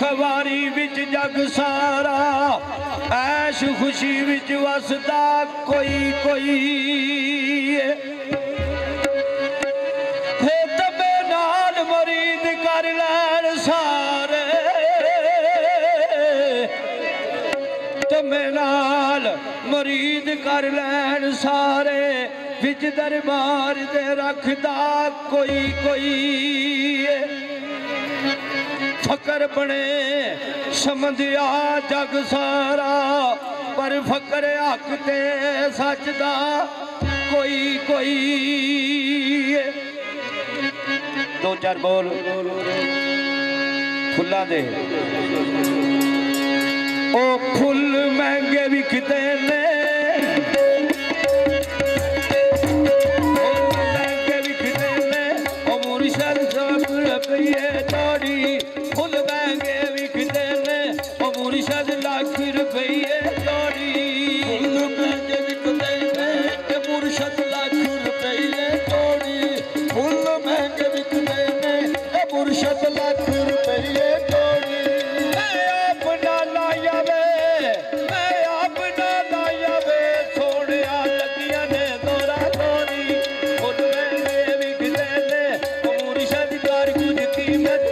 खवारी विच जग सारा ऐश खुशी विच वसदा कोई कोई तबे नाल मुरीद कर लैन सारे तबे नाल मुरीद कर लैन सारे विच दरबार दे रखदा कोई कोई फकर बने समझिया जग सारा पर फकर हक ते सच दा कोई कोई दो चार बोल फुल्लां दे ओ फुल महंगे विकदे ने फुल महंगे विकदे ने मुर्शद लाख रुपये जोड़ी फुल महंगे विकदे ने मुर्शद लाख रुपये जोड़ी फुल महंगे विकदे ने मुर्शद लाख रुपये जोड़ी मैं अपना लाया वे सोने लगिया ने दोरा दोरी फुल महंगे विकदे ने मुर्शद कर कुछ कीमत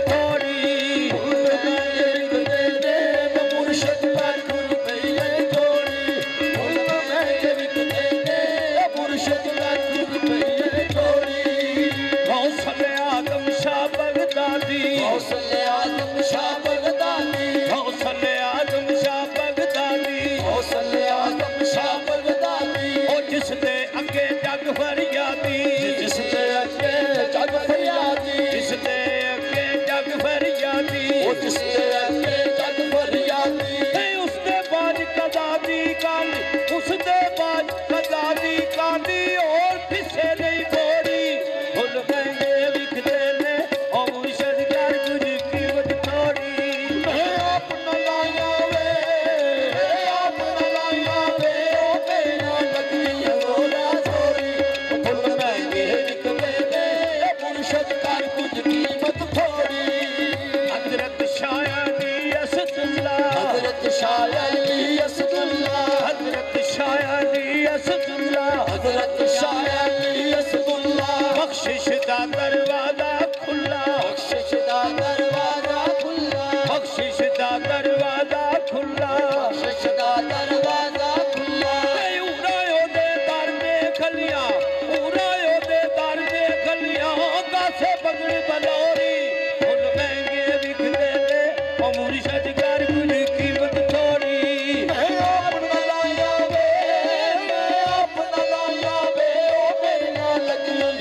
बख्शिश दा दरवाजा खुला बख्शिश दा दरवाजा खुला बख्शिश दा दरवाजा खुला बख्शिश दा दरवाजा खुला उड़ायो दे दर दे खलियां उड़ायो दे दर दे खलियां गासे पगड़ बलौरी फुल महंगे विकदे ने ओ मुर्शद कर कुछ कीमत थोड़ी अपना लाया वे ओ मेरियां लगियां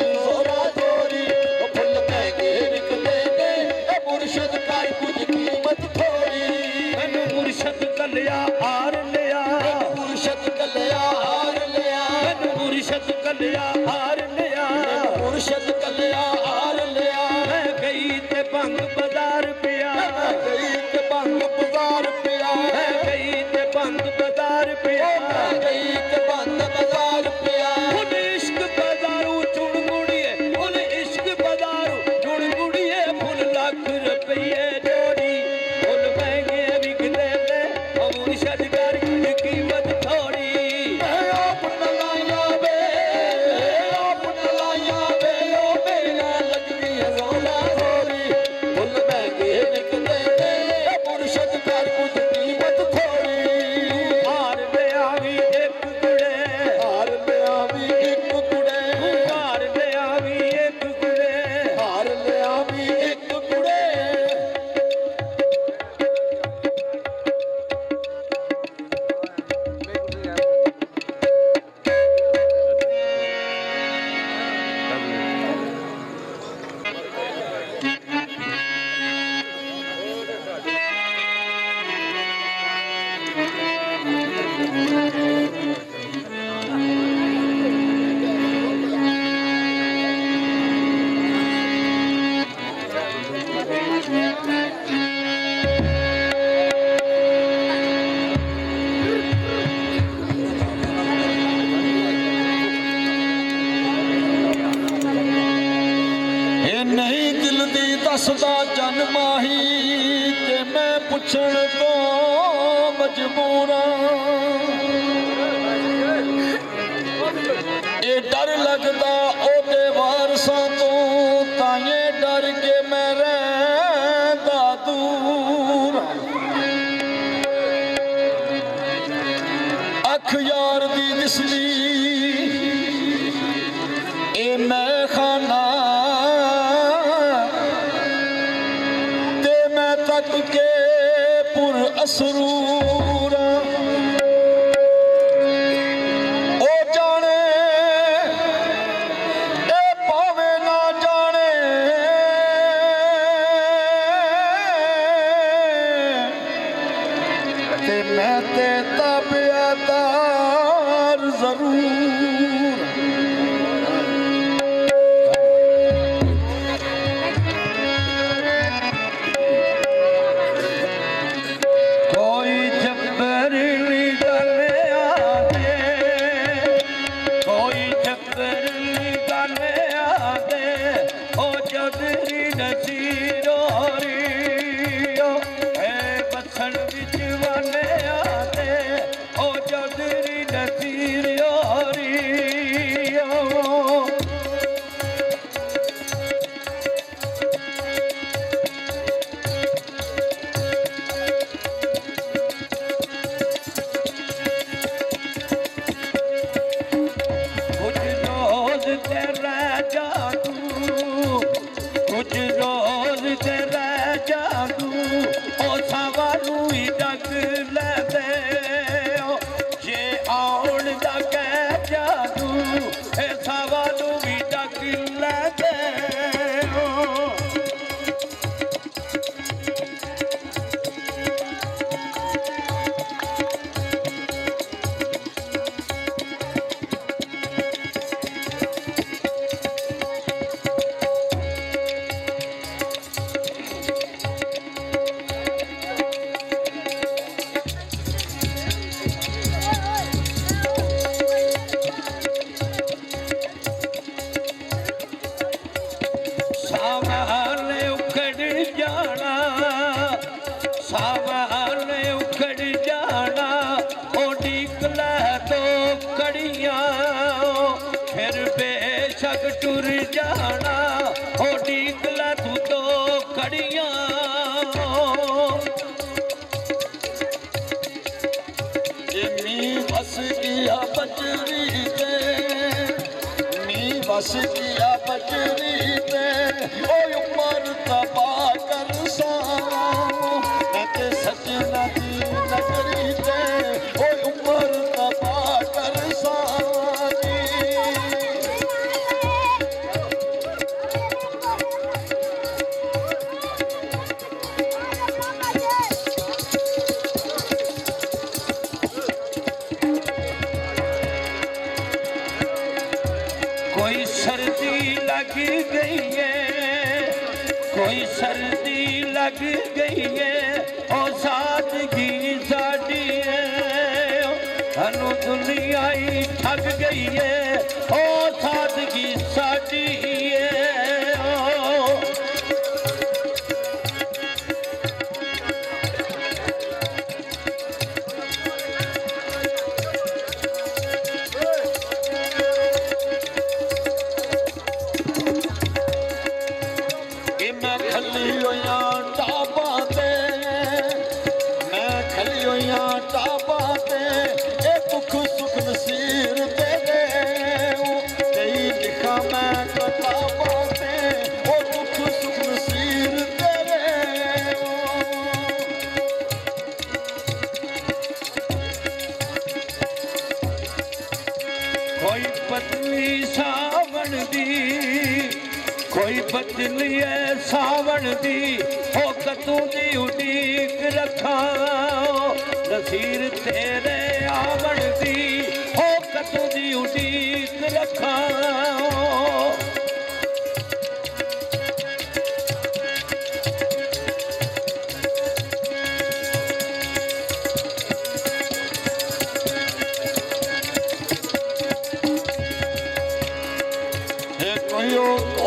कलिया हार लिया मुर्शद कलिया हार लिया मुर्शद कलिया हार लिया मुर्शद कलिया हार लिया मैं गई ते भंग बाजार पिया गई ते भंग बाजार पिया गई ते भंग बाजार पिया गई ते भंग बाजार पिया उन इश्क बाजारू चुड़गुड़िए उन इश्क बाजारू चुड़गुड़िए फुल लाख रुपये जोड़ी फुल महंगे विकदे ने मुर्शद कर कुछ कीमत थोड़ी अपना लाया वे ओ मेरा लगनी है रोला थोड़ी फुल महंगे विकदे ने मुर्शद कर कुछ कीमत थोड़ी हार ले आवी एक कुड़े हार ले आवी एक कुड़े हार ले आवी एक कुड़े हार ले आवी एक कुड़े नहीं दिल दी दसदा जन माही ते मैं ਪੁੱਛਣ ਤੋਂ ਮਜਬੂਰਾਂ ਇਹ ਡਰ ਲੱਗਦਾ ਉਹਦੇ ਵਾਰਸਾਂ ਤੋਂ ਤਾਂਏ ਡਰ ਕੇ ਮੈਂ ਰਹਿੰਦਾ ਦੂਰ ਅੱਖ ਯਾਰ ਦੀ ਦਿਸਦੀ ਇਹ ਮੈਂ ਖਾਨਾ ਤੇ ਮੈਂ ਤੱਕ ਕੇ ਪੁਰ ਅਸਰੂਰ ਉਹ ਜਾਣੇ ਇਹ ਭਾਵੇਂ ਨਾ ਜਾਣੇ ਤੇ ਮੈਂ ਤੇ ਤਾਬਿਆਦਾਰ ਜ਼ਰੂਰ टुर जाना हो डीकला तू तो खड़िया बस किया बजरी ते नी बस किया बजरी ते ओ उमर तबा कर सावा मैं ते सजना दी नगरी ते ओ उमर तबा कर सावा कोई सर्दी लग गई है कोई सर्दी लग गई है ओ सादगी साडी है हनु दुनिया ही ठग गई है ओ सादगी साडी है कोई पत्नी सावण दी कोई बदली है सावण दी हो कतू दी उड़ीक रखा नसीर तेरे आवण दी हो कतू दी उड़ीक रखा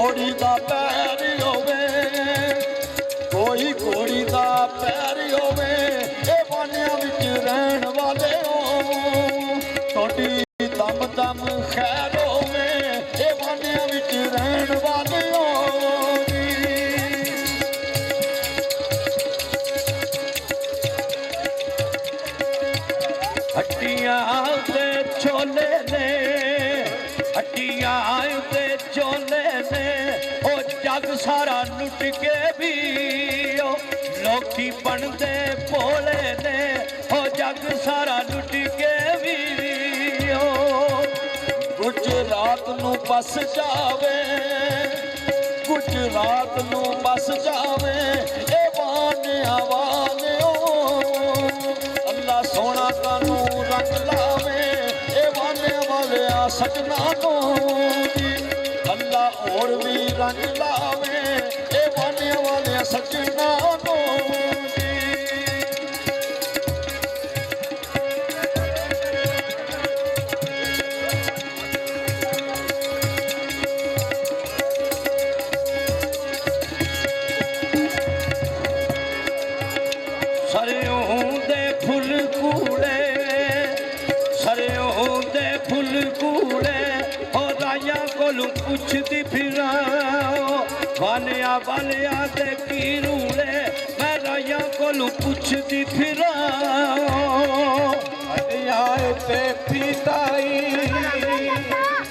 घोड़ी दा पैर होवे कोई घोड़ी दा पैर होवे रहन वाले थोड़ी दम दम खैर होवे ए वानिया विच रहन वाले हट्टियां ते छोले ने हट्टियां ते छोले ने ओ जग सारा लुट के भी ओ लोकी बनते भोले ने ओ जग सारा लुट के भी ओ गुजरात नू बस जावे गुजरात नू बस जावे ए वानिया वाले अल्लाह सोना कानू रंग लावे ए वानिया वाले सजना नो अल्लाह और भी रंग लावे ए वानिया वाले सजना नो सरियों दे फुल कूड़े सरियों दे फुल कूड़े ओ राया कोलू पुछदी फिरा वालिया वालिया दे की रूड़े मैं राया कोलू पुछदी फिरा अटियाए ते पीताई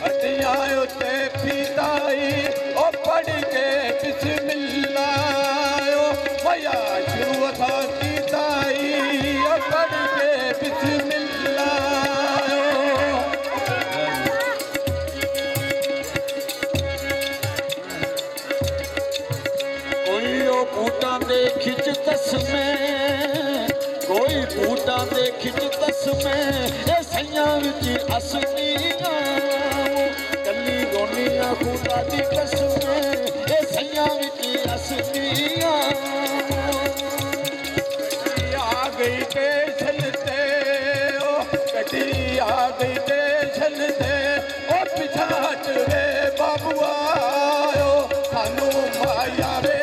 अटियाए ते पीताई ओ पढ़ के बिस्मिल्लाह ओ भैया शुरू था पीताई ओ पढ़ के बिस्मिल्लाह बूटा दे खिच तस्मे कोई बूटा दे खिच तस्मे ए सैयां विच असनियां कल्ली गोनियां बूटा दी कसमे ए सैयां विच असनियां आ गई टेशन ते ओ कटी आ गई टेशन ते ओ पिछा हट रे बाबूआ ओ सानू माया रे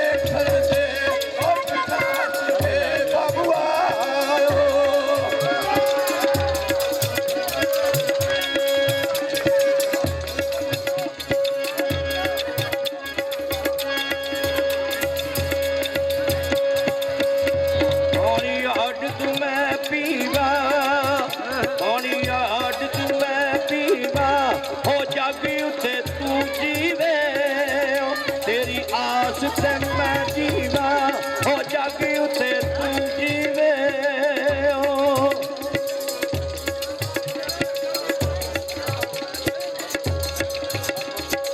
जग उते तू जीवे तेरी आस ते